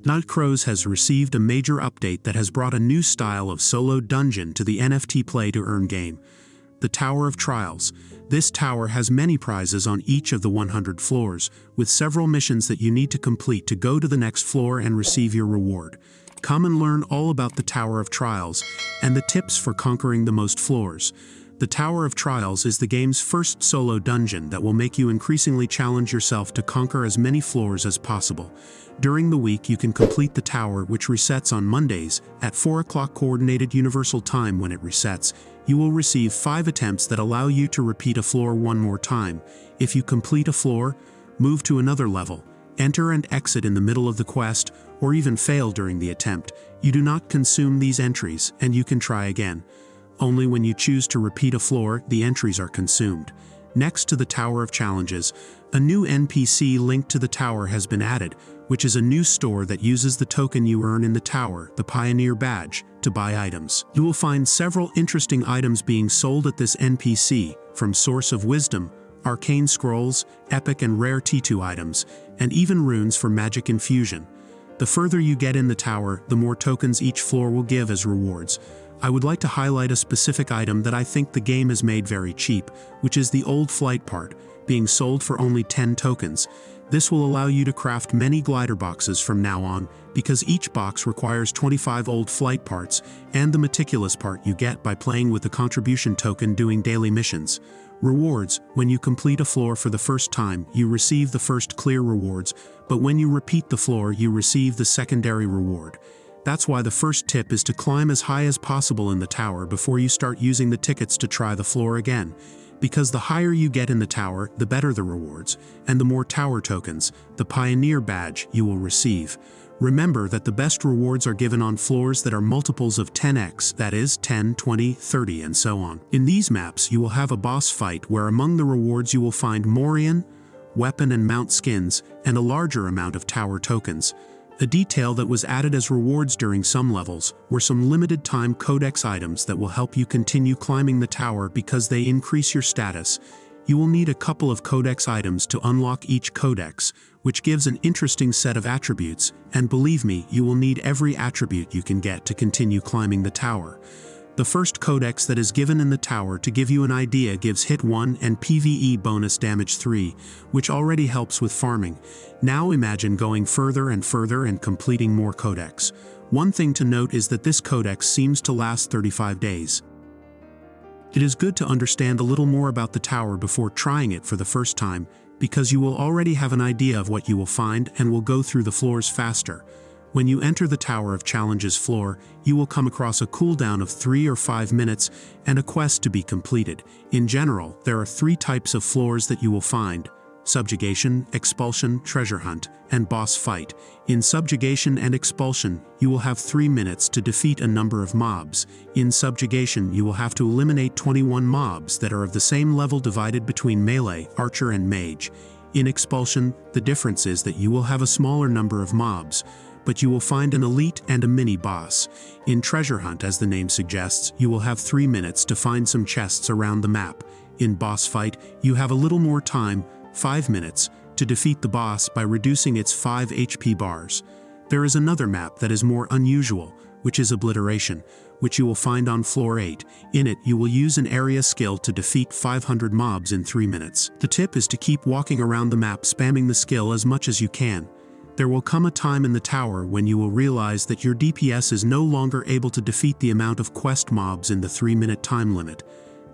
Nightcrows has received a major update that has brought a new style of solo dungeon to the NFT play to earn game. The Tower of Trials. This tower has many prizes on each of the 100 floors, with several missions that you need to complete to go to the next floor and receive your reward. Come and learn all about the Tower of Trials and the tips for conquering the most floors. The Tower of Trials is the game's first solo dungeon that will make you increasingly challenge yourself to conquer as many floors as possible. During the week, you can complete the tower, which resets on Mondays at 4 o'clock Coordinated Universal Time. When it resets, you will receive 5 attempts that allow you to repeat a floor one more time. If you complete a floor, move to another level, enter and exit in the middle of the quest, or even fail during the attempt, you do not consume these entries and you can try again. Only when you choose to repeat a floor, the entries are consumed. Next to the Tower of Challenges, a new NPC linked to the tower has been added, which is a new store that uses the token you earn in the tower, the Pioneer Badge, to buy items. You will find several interesting items being sold at this NPC, from Source of Wisdom, Arcane Scrolls, Epic and Rare T2 items, and even runes for magic infusion. The further you get in the tower, the more tokens each floor will give as rewards. I would like to highlight a specific item that I think the game has made very cheap, which is the old flight part, being sold for only 10 tokens. This will allow you to craft many glider boxes from now on, because each box requires 25 old flight parts, and the meticulous part you get by playing with the contribution token doing daily missions. Rewards. When you complete a floor for the first time, you receive the first clear rewards, but when you repeat the floor, you receive the secondary reward. That's why the first tip is to climb as high as possible in the tower before you start using the tickets to try the floor again. Because the higher you get in the tower, the better the rewards, and the more tower tokens, the Pioneer Badge, you will receive. Remember that the best rewards are given on floors that are multiples of 10x, that is 10, 20, 30, and so on. In these maps, you will have a boss fight where among the rewards you will find Morion, weapon and mount skins, and a larger amount of tower tokens. A detail that was added as rewards during some levels were some limited-time codex items that will help you continue climbing the tower because they increase your status. You will need a couple of codex items to unlock each codex, which gives an interesting set of attributes, and believe me, you will need every attribute you can get to continue climbing the tower. The first codex that is given in the tower, to give you an idea, gives hit 1 and PvE bonus damage 3, which already helps with farming. Now imagine going further and further and completing more codex. One thing to note is that this codex seems to last 35 days. It is good to understand a little more about the tower before trying it for the first time, because you will already have an idea of what you will find and will go through the floors faster. When you enter the Tower of Challenges floor, you will come across a cooldown of 3 or 5 minutes and a quest to be completed. In general, there are 3 types of floors that you will find: Subjugation, Expulsion, Treasure Hunt, and Boss Fight. In Subjugation and Expulsion, you will have 3 minutes to defeat a number of mobs. In Subjugation, you will have to eliminate 21 mobs that are of the same level divided between Melee, Archer, and Mage. In Expulsion, the difference is that you will have a smaller number of mobs, but you will find an elite and a mini-boss. In Treasure Hunt, as the name suggests, you will have 3 minutes to find some chests around the map. In Boss Fight, you have a little more time, 5 minutes, to defeat the boss by reducing its 5 HP bars. There is another map that is more unusual, which is Obliteration, which you will find on floor 8. In it, you will use an area skill to defeat 500 mobs in 3 minutes. The tip is to keep walking around the map spamming the skill as much as you can. There will come a time in the tower when you will realize that your DPS is no longer able to defeat the amount of quest mobs in the 3-minute time limit.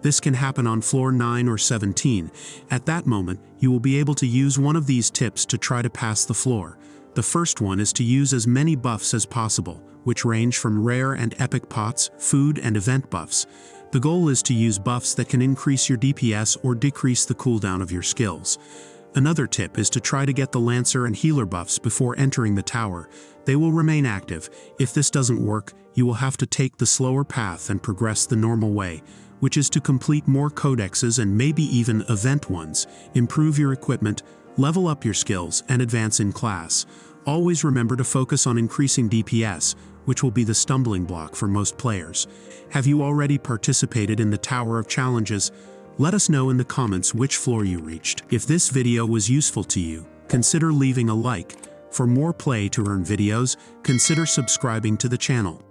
This can happen on floor 9 or 17. At that moment, you will be able to use one of these tips to try to pass the floor. The first one is to use as many buffs as possible, which range from rare and epic pots, food, and event buffs. The goal is to use buffs that can increase your DPS or decrease the cooldown of your skills. Another tip is to try to get the Lancer and Healer buffs before entering the tower. They will remain active. If this doesn't work, you will have to take the slower path and progress the normal way, which is to complete more codexes and maybe even event ones, improve your equipment, level up your skills, and advance in class. Always remember to focus on increasing DPS, which will be the stumbling block for most players. Have you already participated in the Tower of Challenges? Let us know in the comments which floor you reached. If this video was useful to you, consider leaving a like, For more play to earn videos, consider subscribing to the channel.